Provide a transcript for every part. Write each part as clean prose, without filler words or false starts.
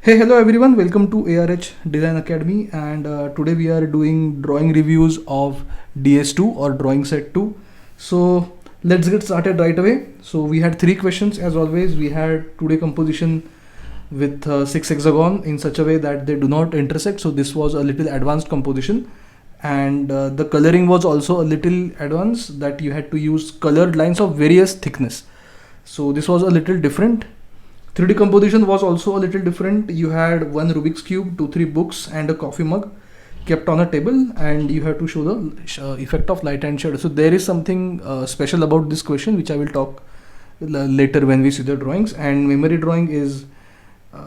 Hey, hello everyone, welcome to ARH Design Academy, and today we are doing drawing reviews of DS2 or drawing set 2. So let's get started right away. So we had three questions as always. We had today composition with six hexagon in such a way that they do not intersect. So this was a little advanced composition, and the coloring was also a little advanced, that you had to use colored lines of various thickness. So this was a little different. 3D composition was also a little different. You had one Rubik's cube, two, three books, and a coffee mug kept on a table, and you have to show the effect of light and shadow. So there is something special about this question, which I will talk later when we see the drawings. And memory drawing is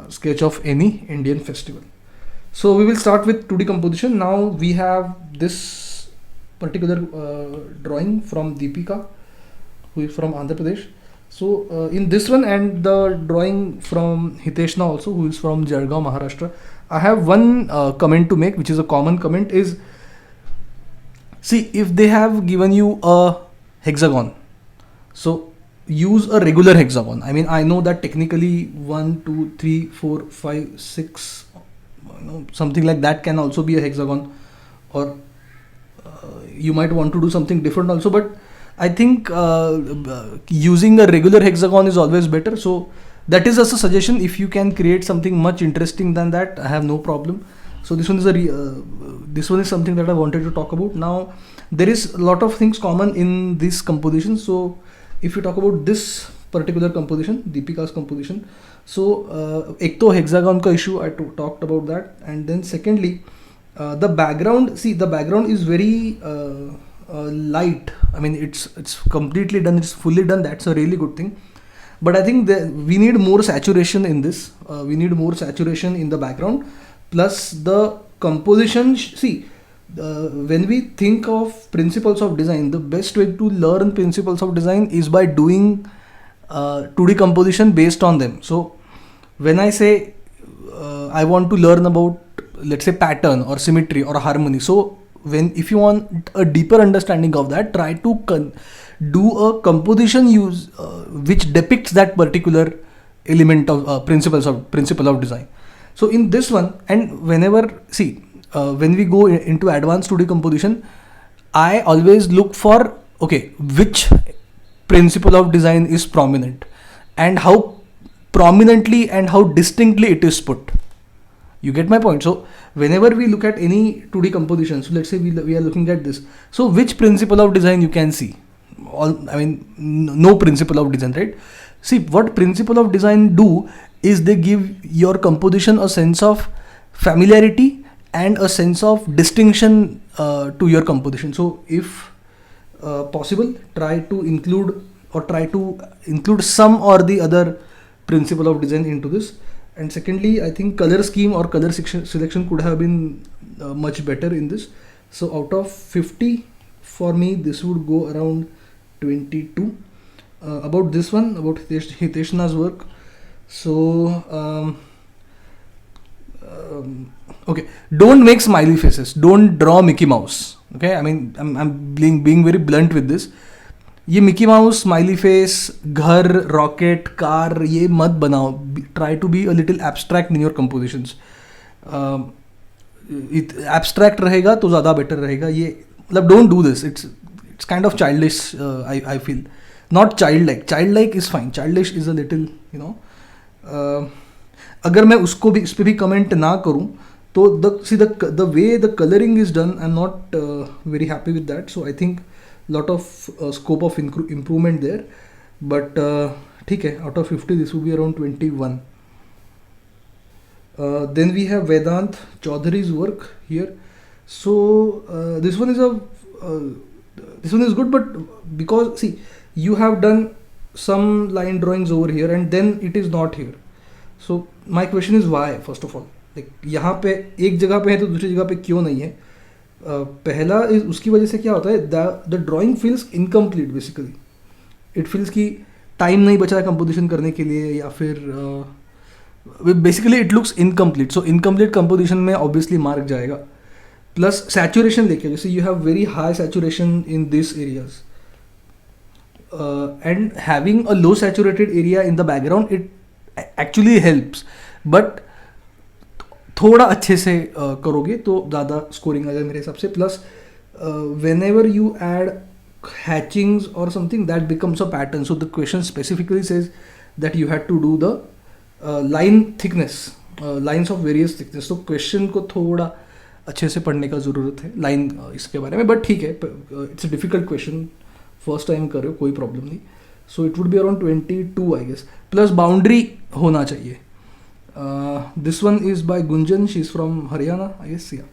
sketch of any Indian festival. So we will start with 2D composition. Now we have this particular drawing from Deepika, who is from Andhra Pradesh. So in this one and the drawing from Hiteshna also, who is from Jalgaon, Maharashtra, I have one comment to make, which is a common comment, is see, if they have given you a hexagon, so use a regular hexagon. I mean, I know that technically 1, 2, 3, 4, 5, 6, something like that can also be a hexagon, or you might want to do something different also, but I think using a regular hexagon is always better. So that is just a suggestion. If you can create something much interesting than that, I have no problem. So this one is this one is something that I wanted to talk about. Now there is a lot of things common in this composition. So if you talk about this particular composition, Deepika's composition, so ek to hexagon ka issue, I talked about that, and then secondly, the background. See, the background is very light. I mean, it's completely done. It's fully done. That's a really good thing. But I think we need more saturation in this. We need more saturation in the background. Plus the composition. See, when we think of principles of design, the best way to learn principles of design is by doing 2D composition based on them. So when I say I want to learn about, let's say, pattern or symmetry or harmony, so if you want a deeper understanding of that, try to do a composition use which depicts that particular element of principle of design. So in this one, and whenever when we go into advanced 2D composition, I always look for, okay, which principle of design is prominent and how prominently and how distinctly it is put. You get my point? So whenever we look at any 2D composition, so let's say we are looking at this. So which principle of design you can see? No principle of design, right? See, what principle of design do is they give your composition a sense of familiarity and a sense of distinction to your composition. So if possible, try to include some or the other principle of design into this. And secondly, I think color scheme or color selection could have been much better in this. So out of 50, for me, this would go around 22. About this one, about Hiteshna's work. So, okay, don't make smiley faces. Don't draw Mickey Mouse. Okay, I mean, I'm being very blunt with this. ये Mickey Mouse, smiley face, घर, rocket, car, ये मत बनाओ. Try to be a little abstract in your compositions. Abstract रहेगा तो ज़्यादा better रहेगा. ये मतलब don't do this. It's kind of childish. I feel not child like is fine. Childish is a little अगर मैं उसको भी इस पर भी कमेंट ना करूँ तो the way the colouring is done, I am not very happy with that. So I think lot of scope of improvement there, but ठीक है, out of 50 this would be around 21. Then we have Vedant Chaudhary's work here. So this one is good, but because see, you have done some line drawings over here and then it is not here. So my question is why, first of all, like यहाँ पे एक जगह पे है तो दूसरी जगह पे क्यों नहीं है? पहला इस उसकी वजह से क्या होता है, the drawing feels incomplete. Basically it feels कि टाइम नहीं बचा है कंपोजिशन करने के लिए, या फिर basically it looks incomplete. So incomplete composition में ऑब्वियसली मार्क जाएगा. प्लस सैचुरेशन देखिए, जैसे you have very high saturation in this areas and having a low saturated area in the background, it actually helps. But थोड़ा अच्छे से करोगे तो ज़्यादा स्कोरिंग आ जाए मेरे हिसाब से. Plus whenever you add hatchings or something, that becomes a pattern. So the question specifically says that you had to do the line thickness, lines of various thickness. तो क्वेश्चन को थोड़ा अच्छे से पढ़ने का ज़रूरत है लाइन इसके बारे में, बट ठीक है, it's a difficult question, first time कर रहे हो, कोई प्रॉब्लम नहीं. So it would be around 22 I guess. Plus boundary होना चाहिए. This one is by Gunjan, she is from Haryana I guess. या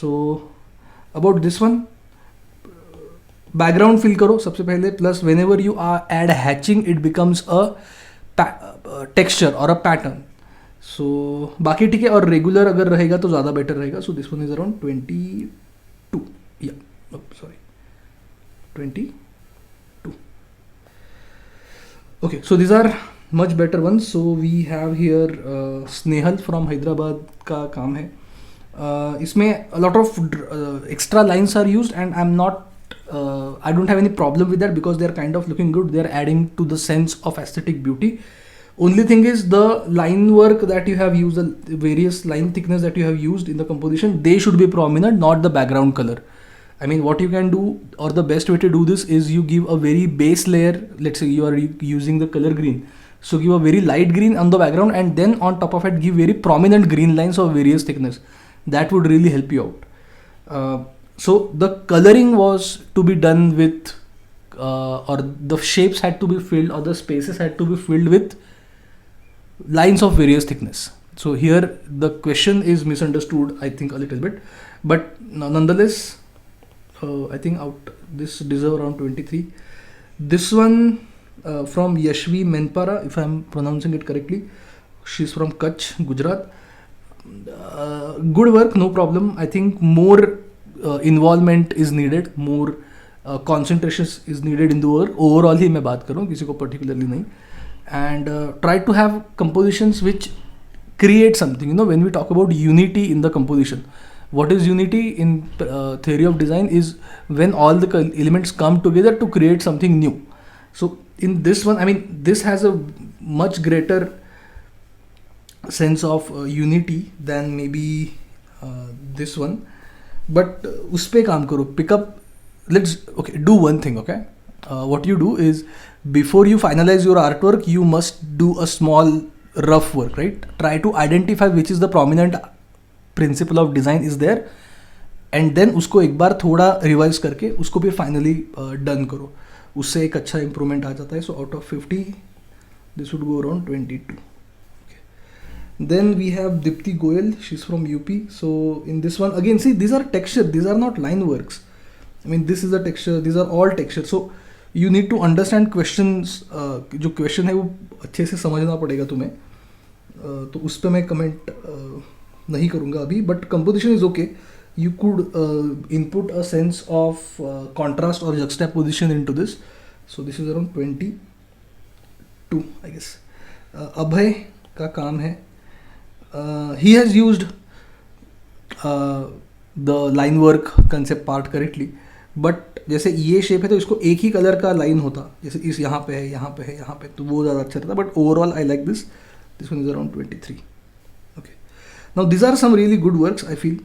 so about this one, background fill करो सबसे पहले. Plus whenever you are add hatching it becomes a texture और a pattern. सो बाकी ठीक है, और रेगुलर अगर रहेगा तो ज़्यादा बेटर रहेगा. So this one is around 22. या sorry 22. Okay, so these are much better one. So we have here Snehal from Hyderabad का काम है. इसमें lot of extra lines are used and I am not I don't have any problem with that because they are kind of looking good. They are adding to the sense of aesthetic beauty. Only thing is the line work that you have used, the various line thickness that you have used in the composition, they should be prominent, not the background color. I mean, what you can do, or the best way to do this is you give a very base layer. Let's say you are using the color green, so give a very light green on the background, and then on top of it give very prominent green lines of various thickness. That would really help you out. So the coloring was to be done with or the shapes had to be filled, or the spaces had to be filled with lines of various thickness. So here the question is misunderstood, I think, a little bit, but nonetheless I think out this deserve around 23. This one from Yashvi Menpara, if I am pronouncing it correctly, she's from Kutch, Gujarat. Good work, no problem. I think more involvement is needed, more concentration is needed in the work. Overall ही मैं बात कर रहा हूँ, किसी को particularly नहीं. And try to have compositions which create something. You know, when we talk about unity in the composition, what is unity in theory of design is when all the elements come together to create something new. So in this one, I mean, this has a much greater sense of unity than maybe this one. But उस पे काम करो, pick up, let's, okay, do one thing, okay? What you do is, before you finalize your artwork, you must do a small rough work, right? Try to identify which is the prominent principle of design is there, and then उसको एक बार थोड़ा revise करके उसको फिर finally done करो. उससे एक अच्छा improvement आ जाता है. So out of 50, this would go around 22. Then we have Dipti Goyal, she's from UP. So in this one again, see, these are texture, these are not line works. I mean, this is a texture, these are all texture. So you need to understand questions. जो question है वो अच्छे से समझना पड़ेगा तुम्हें. तो उस पर मैं comment नहीं करूँगा अभी. But composition is okay. You could input a sense of contrast or juxtaposition into this. So this is around 22, I guess. अभय का काम है. He has used the line work concept part correctly, but जैसे ये shape है तो इसको एक ही colour का लाइन होता, जैसे इस यहाँ पे है, यहाँ पे है, यहाँ पे, तो वो ज़्यादा अच्छा रहता. But overall I like this. This one is around 23. Okay, now this are some really good works I feel.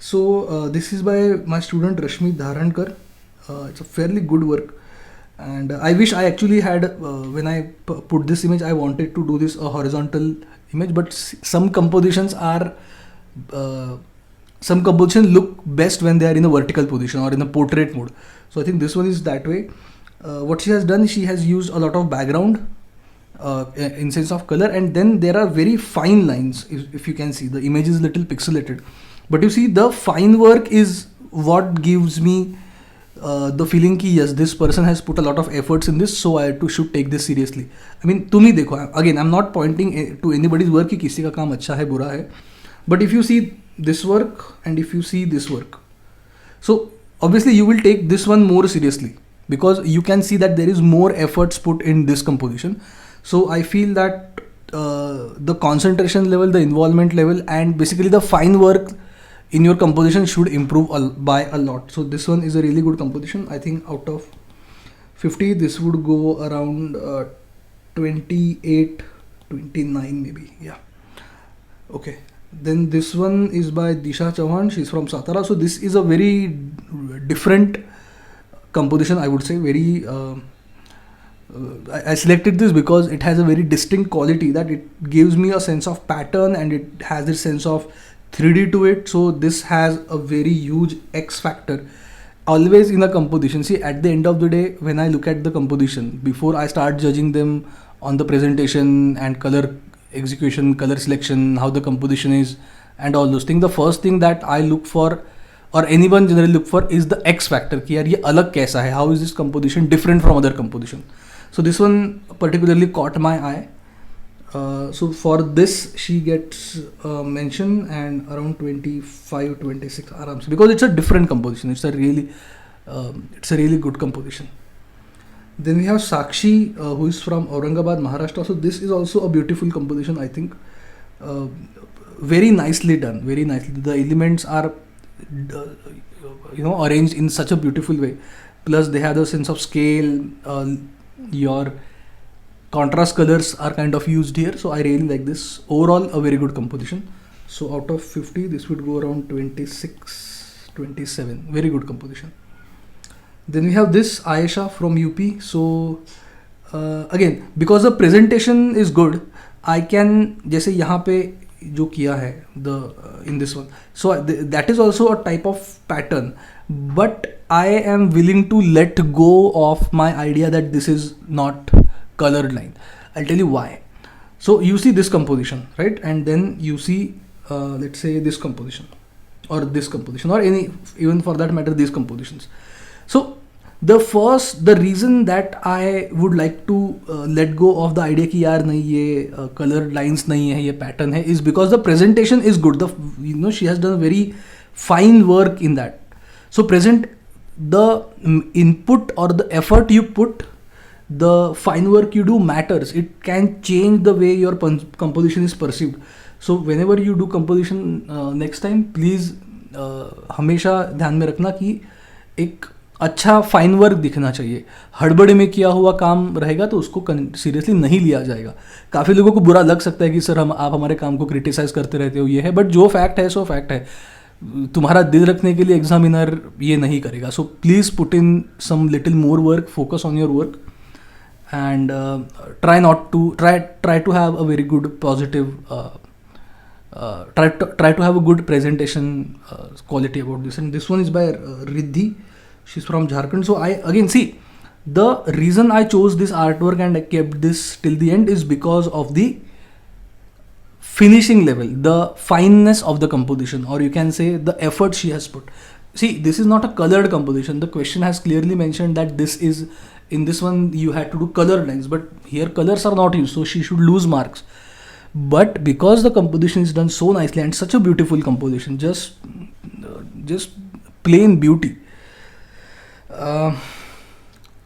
So this is by my student Rashmi Dharankar. It's a fairly good work, and I wish I actually had when I put this image, I wanted to do this a horizontal image, but some compositions look best when they are in a vertical position or in a portrait mode. So I think this one is that way. What she has done, she has used a lot of background in sense of color, and then there are very fine lines. If you can see, the image is little pixelated, but you see the fine work is what gives me the feeling कि yes, this person has put a lot of efforts in this, so I should take this seriously. I mean, तुम ही देखो, again I'm not pointing to anybody's work कि किसी का काम अच्छा है बुरा है, but if you see this work and if you see this work, so obviously you will take this one more seriously because you can see that there is more efforts put in this composition. So I feel that the concentration level, the involvement level, and basically the fine work in your composition should improve by a lot. So this one is a really good composition. I think out of 50, this would go around 28, 29 maybe. Yeah. Okay. Then this one is by Disha Chauhan. She's from Satara. So this is a very different composition, I would say. Very. I selected this because it has a very distinct quality that it gives me a sense of pattern and it has this sense of 3D to it. So this has a very huge X factor always in a composition. See, at the end of the day, when I look at the composition, before I start judging them on the presentation and color execution, color selection, how the composition is, and all those things, the first thing that I look for, or anyone generally look for, is the X factor. कि यार ये अलग कैसा है? How is this composition different from other composition? So this one particularly caught my eye. So for this she gets mention and around 25, 26 arams, because it's a different composition. It's a really good composition. Then we have Sakshi, who is from Aurangabad, Maharashtra. So this is also a beautiful composition, I think. Very nicely done, very nicely. The elements are arranged in such a beautiful way. Plus they have the sense of scale. Your contrast colors are kind of used here, so I really like this. Overall, a very good composition. So out of 50, this would go around 26, 27. Very good composition. Then we have this Ayesha from UP. So again, because the presentation is good, I can, जैसे यहाँ पे जो किया है in this one, so that is also a type of pattern, but I am willing to let go of my idea that this is not colored line. I'll tell you why. So you see this composition, right? And then you see let's say this composition or any, even for that matter, these compositions. So the reason that I would like to let go of the idea कि यार नहीं ये colored lines नहीं है, ये pattern है, is because the presentation is good. She has done very fine work in that. So the input or the effort you put, the fine work you do matters. It can change the way your composition is perceived. So whenever you do composition next time, please हमेशा ध्यान में रखना कि एक अच्छा fine work दिखना चाहिए. हड़बड़ी में किया हुआ काम रहेगा तो उसको सीरियसली नहीं लिया जाएगा. काफ़ी लोगों को बुरा लग सकता है कि सर आप हमारे काम को क्रिटिसाइज करते रहते हो, ये है, बट जो फैक्ट है सो फैक्ट है. तुम्हारा दिल रखने के लिए एग्जामिनर ये नहीं करेगा. So please put in some little more work, focus on your work, and try to have a very good positive try to have a good presentation quality about this. And this one is by Riddhi. She's from Jharkhand. So I again see, the reason I chose this artwork and I kept this till the end is because of the finishing level, the fineness of the composition, or you can say the effort she has put. See, this is not a colored composition. The question has clearly mentioned that this is, in this one you had to do colored lines, but here colors are not used, so she should lose marks. But because the composition is done so nicely and such a beautiful composition, just plain beauty.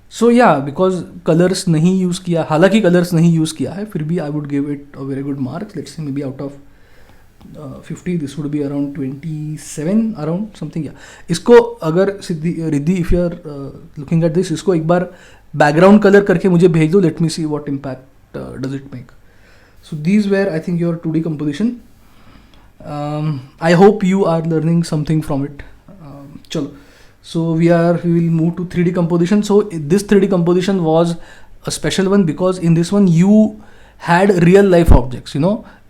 So yeah, because colors नहीं use किया, हालांकि colors नहीं use किया है, फिर भी I would give it a very good mark. Let's say maybe out of 50, this would be around 27, around something. Yeah, इसको अगर Riddhi, if you are looking at this, इसको एक बार background color करके मुझे भेज दो. Let me see what impact does it make. So these were, I think, your 2D composition. I hope you are learning something from it. चलो. So we will move to 3D composition. So this 3D composition was a special one because in this one you had real life objects.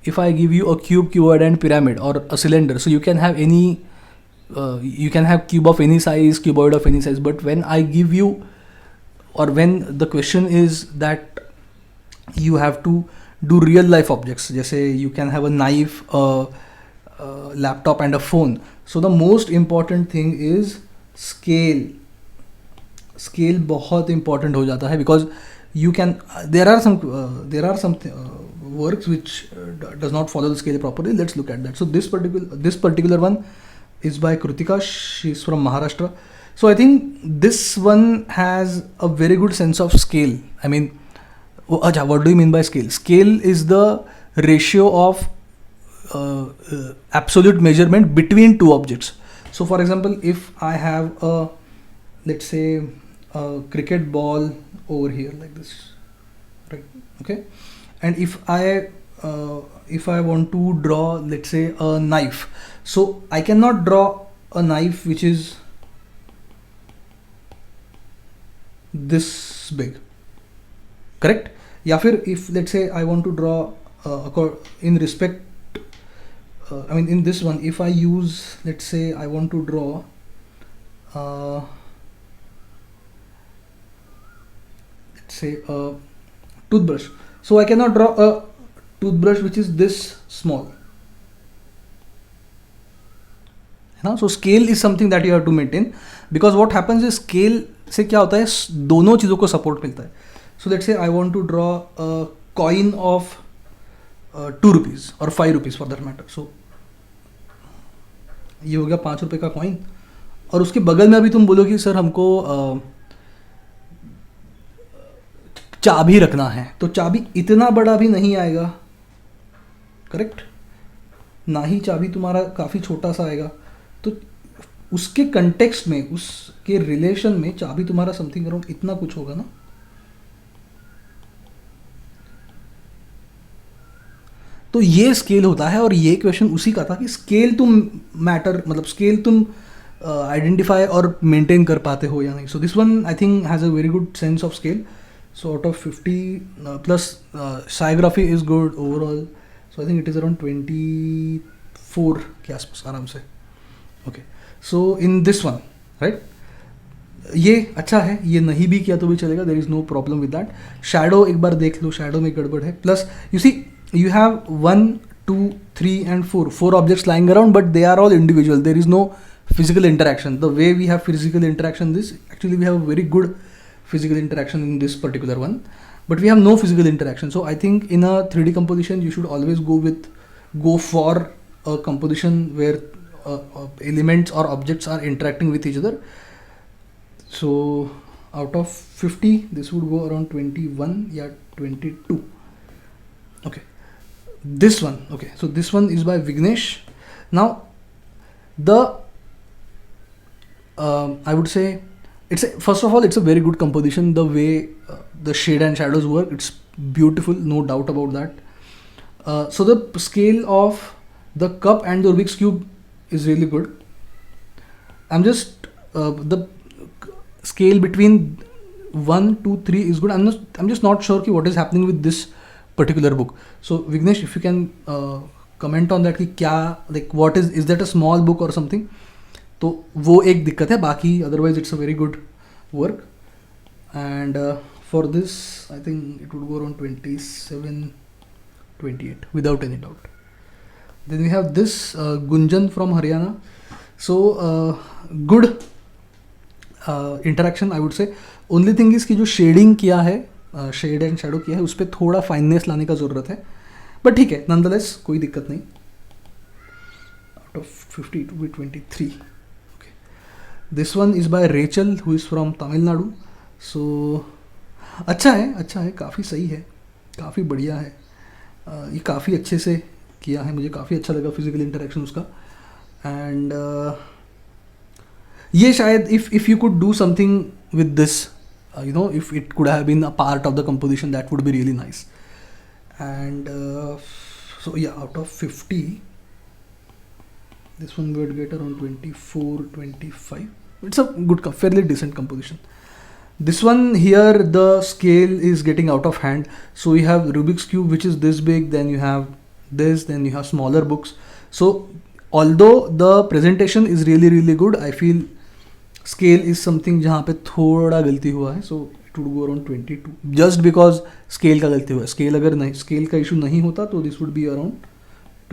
If I give you a cube, cuboid and pyramid, or a cylinder, so you can have any, you can have cube of any size, cuboid of any size. But when I give you, or when the question is that you have to do real life objects, जैसे you can have a knife, a laptop and a phone. So the most important thing is scale बहुत important हो जाता है, because you can there are some works which does not follow the scale properly. Let's look at that. So this particular one is by Krutika. She's from Maharashtra. So I think this one has a very good sense of scale. I mean, what do you mean by scale? Scale is the ratio of absolute measurement between two objects. So for example, if I have a, let's say, a cricket ball over here like this, right? Okay. And if I if I want to draw, let's say, a knife, so I cannot draw a knife which is this big, correct? या फिर if let's say I want to draw in respect, I mean in this one, if I use, let's say I want to draw let's say a toothbrush, so I cannot draw a toothbrush which is this small, है ना? So scale is something that you have to maintain, because what happens is scale से क्या होता है, दोनों चीज़ों को support मिलता है. So let's say I want to draw a coin of 2 rupees or 5 rupees for that matter. So ये हो गया 5 रुपए का कॉइन, और उसके बगल में अभी तुम बोलो कि सर हमको चाबी रखना है, तो चाबी इतना बड़ा भी नहीं आएगा, करेक्ट? ना ही चाबी तुम्हारा काफ़ी छोटा सा आएगा. तो उसके कंटेक्स्ट में, उसके रिलेशन में चाबी तुम्हारा समथिंग अराउंड इतना कुछ होगा ना. तो ये स्केल होता है, और ये क्वेश्चन उसी का था कि स्केल तुम मैटर, मतलब स्केल तुम आइडेंटिफाई और मेंटेन कर पाते हो या नहीं. So this one I think has a very good sense of scale. So out of 50 plus साइग्राफी is good overall. So I think it is around 24 के आसपास आराम से. Okay, so in this one, right, ये अच्छा है, ये नहीं भी किया तो भी चलेगा, there is no problem with that. Shadow एक बार देख लो, शैडो में गड़बड़ है. Plus you see, you have 1 2 3 and 4 objects lying around, but they are all individual. There is no physical interaction. The way we have physical interaction, this actually we have a very good physical interaction in this particular one, but we have no physical interaction. So I think in a 3D composition you should always go for a composition where elements or objects are interacting with each other. So out of 50 this would go around 21, yeah, 22. Okay, this one, okay, so this one is by Vignesh. Now the I would say first of all it's a very good composition. The way the shade and shadows work, it's beautiful, no doubt about that. So the scale of the cup and the Rubik's cube is really good. I'm just the scale between 1 2 3 is good. I'm just not sure what is happening with this particular book. So Vignesh, if you can comment on that कि क्या, like what is that a small book or something? तो वो एक दिक्कत है, बाकी otherwise it's a very good work. And for this I think it would go around 27 28 without any doubt. Then we have this Gunjan from Haryana. So good interaction I would say. Only thing is कि जो shading किया है, shade and shadow किया है, उस पर थोड़ा fineness लाने का ज़रूरत है, बट ठीक है, नॉनदलेस कोई दिक्कत नहीं. Out of 50 to be 23. Okay, this one is bye Rachel who is from Tamil Nadu. सो अच्छा है, काफ़ी सही है, काफ़ी बढ़िया है. ये काफ़ी अच्छे से किया है, मुझे काफ़ी अच्छा लगा फिजिकल इंटरेक्शन उसका. एंड ये शायद if you could do something with this, you know, if it could have been a part of the composition, that would be really nice. And so yeah, out of 50 this one would get around 24 25. It's a good, fairly decent composition. This one here, the scale is getting out of hand. So you have Rubik's cube which is this big, then you have this, then you have smaller books. So although the presentation is really really good, I feel scale is something जहाँ पे थोड़ा गलती हुआ है. सो it would go around 22 just because scale का गलती हुआ है. स्केल अगर नहीं, स्केल का इशू नहीं होता तो दिस वुड बी अराउंड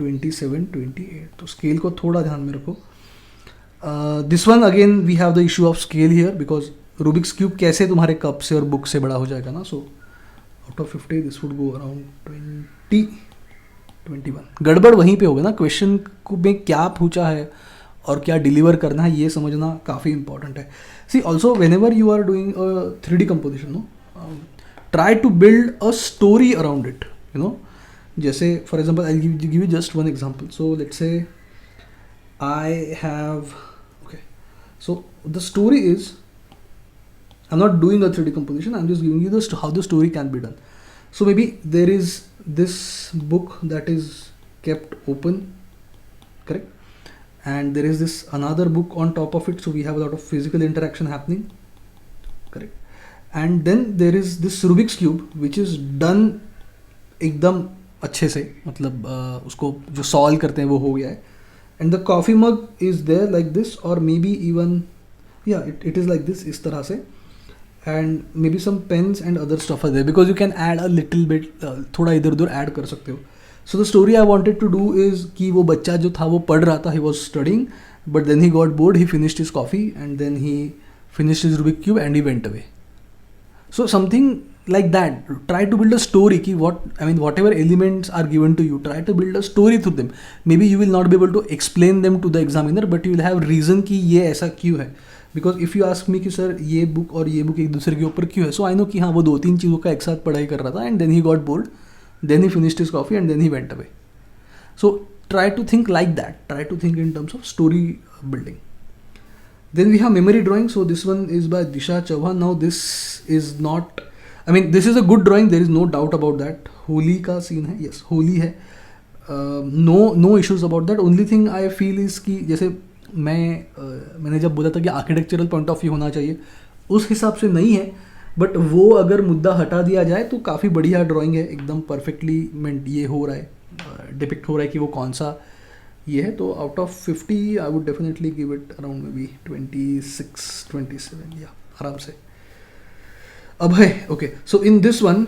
27 28. तो स्केल को थोड़ा ध्यान में रखो. This one again we have the issue of scale here, because Rubik's cube कैसे तुम्हारे कप से और बुक से बड़ा हो जाएगा ना. सो out of 50 this would go around 21. गड़बड़ वहीं पे होगा ना, क्वेश्चन में क्या पूछा है और क्या डिलीवर करना है, ये समझना काफ़ी इंपॉर्टेंट है. See also whenever you are doing 3D composition, no, try to build a story around it, you know. जैसे for example I give you just one example. So let's say I have, okay, so the story is, I am not doing a 3D composition, I am just giving you how the story can be done. So maybe there is this book that is kept open, correct, and there is this another book on top of it, so we have a lot of physical interaction happening, correct. And then there is this Rubik's cube which is done एकदम अच्छे से, मतलब उसको जो solve करते हैं वो हो गया है. And the coffee mug is there like this, और मे बी इवन या इट इज़ लाइक दिस, इस तरह से. And maybe some pens and other stuff are there because you can add a little bit, थोड़ा इधर उधर add कर सकते हो. So the story I wanted to do is कि वो बच्चा जो था वो पढ़ रहा था, he was studying, but then he got bored, he finished his coffee and then he finished his Rubik cube and he went away. So something like that. Try to build a story. Ki whatever elements are given to you, try to build a story through them. Maybe you will not be able to explain them to the examiner, but you will have reason कि ये ऐसा क्यों है. Because if you ask me कि sir ये book और ये book एक दूसरे के ऊपर क्यों है, so I know कि हाँ वो 2-3 चीज़ों का एक साथ पढ़ाई कर रहा था, and then he got bored, then he finished his coffee and then he went away. So try to think like that. Try to think in terms of story building. Then we have memory drawing. So this one is by Disha Chauhan. Now this is not, this is a good drawing. There is no doubt about that. Holi का scene है. Yes, Holi है. No issues about that. Only thing I feel is कि जैसे मैंने जब बोला था कि आर्किटेक्चरल पॉइंट ऑफ व्यू होना चाहिए, उस हिसाब से नहीं है. बट वो अगर मुद्दा हटा दिया जाए तो काफ़ी बढ़िया ड्राइंग है, एकदम परफेक्टली ये हो रहा है, डिपिक्ट हो रहा है कि वो कौन सा ये है. तो out of 50 I would definitely give it around maybe 26-27, या आराम से. अब है okay. So in this one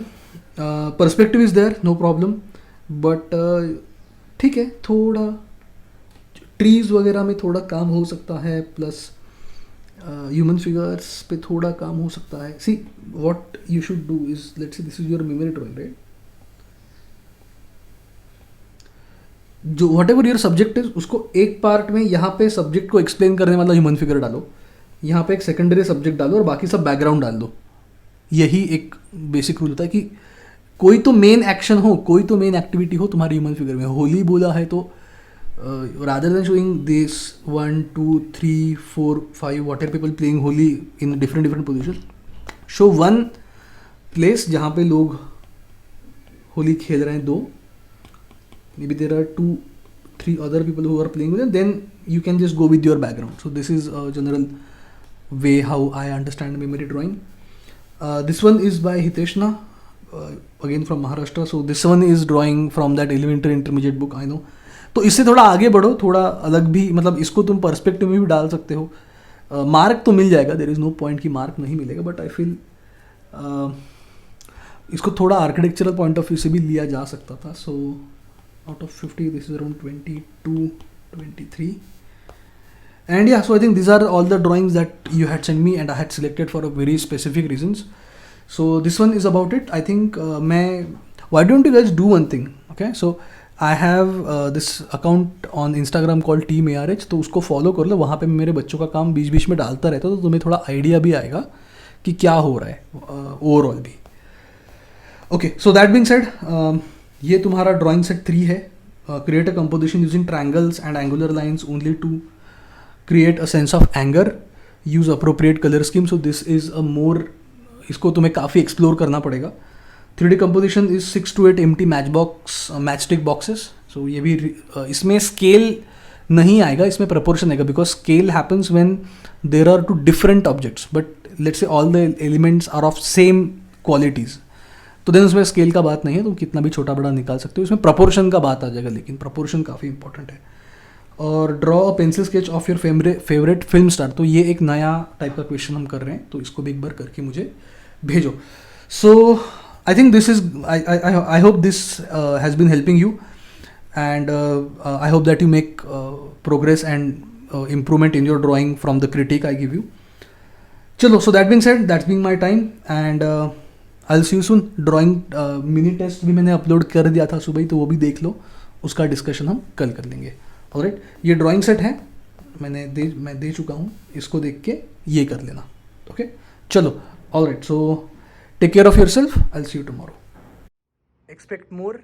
perspective is there, no problem, but ठीक है, थोड़ा ट्रीज वगैरह में थोड़ा काम हो सकता है, प्लस ह्यूमन फिगर्स पे थोड़ा काम हो सकता है. See what you should do is, let's say this is your memory drawing, right. जो whatever your subject is, उसको एक पार्ट में यहाँ पे सब्जेक्ट को एक्सप्लेन करने वाला ह्यूमन फिगर डालो, यहाँ पे एक सेकेंडरी सब्जेक्ट डालो और बाकी सब बैकग्राउंड डाल दो. यही एक बेसिक रूल होता है कि कोई तो मेन एक्शन हो, कोई तो मेन एक्टिविटी हो तुम्हारी ह्यूमन फिगर में. होली बोला है तो rather than showing this 1 2 3 4 5 what ever people playing Holi in different position, show one place जहाँ पे लोग होली खेल रहे हैं, 2, maybe there are 2-3 other people who are playing with it, then you can just go with your background. So this is a general way how I understand memory drawing. This one is by Hiteshna, again from Maharashtra. So this one is drawing from that elementary intermediate book, I know. तो इससे थोड़ा आगे बढ़ो, थोड़ा अलग भी, मतलब इसको तुम पर्सपेक्टिव में भी डाल सकते हो. मार्क तो मिल जाएगा, देयर इज़ नो पॉइंट कि मार्क नहीं मिलेगा, बट आई फील इसको थोड़ा आर्किटेक्चरल पॉइंट ऑफ व्यू से भी लिया जा सकता था. सो out of 50 this is around 22-23, and yeah, so I think these are all the drawings that you had sent me and I had selected for a very specific reasons. So this one is about it. I think why don't you guys do one thing, okay? So I have this account on Instagram called Team ARH, तो उसको follow कर लो. वहाँ पे मेरे बच्चों का काम बीच बीच में डालता रहता है, तो तुम्हें थोड़ा आइडिया भी आएगा कि क्या हो रहा है ओवरऑल भी. Okay, so that being said, ये तुम्हारा ड्राइंग सेट 3 है. Create a composition using triangles and angular lines only to create a sense of anger, use appropriate colour scheme. So this is a more, इसको तुम्हें काफ़ी explore करना पड़ेगा. 3D composition is 6 to 8 empty matchstick boxes. So ये भी इसमें scale नहीं आएगा, इसमें प्रपोर्शन आएगा, because scale happens when there are to different objects, but let's say all the elements are of same qualities, तो देन उसमें स्केल का बात नहीं है, तुम कितना भी छोटा बड़ा निकाल सकते हो. इसमें प्रपोर्शन का बात आ जाएगा, लेकिन प्रपोर्शन काफ़ी इंपॉर्टेंट है. और draw a pencil sketch of your favourite film star. तो ये एक नया टाइप का क्वेश्चन हम कर रहे हैं, तो इसको भी एक बार करके मुझे भेजो. So I think this is, I hope this has been helping you, and I hope that you make progress and improvement in your drawing from the critic I give you. चलो, so that being said, that's being my time, and I'll see you soon. Drawing mini test भी मैंने upload कर दिया था सुबह ही, तो वो भी देख लो, उसका डिस्कशन हम कल कर लेंगे. ऑलराइट, ये ड्राइंग सेट है, मैं दे चुका हूँ, इसको देख के ये कर लेना. ओके, चलो, alright. So take care of yourself. I'll see you tomorrow. Expect more.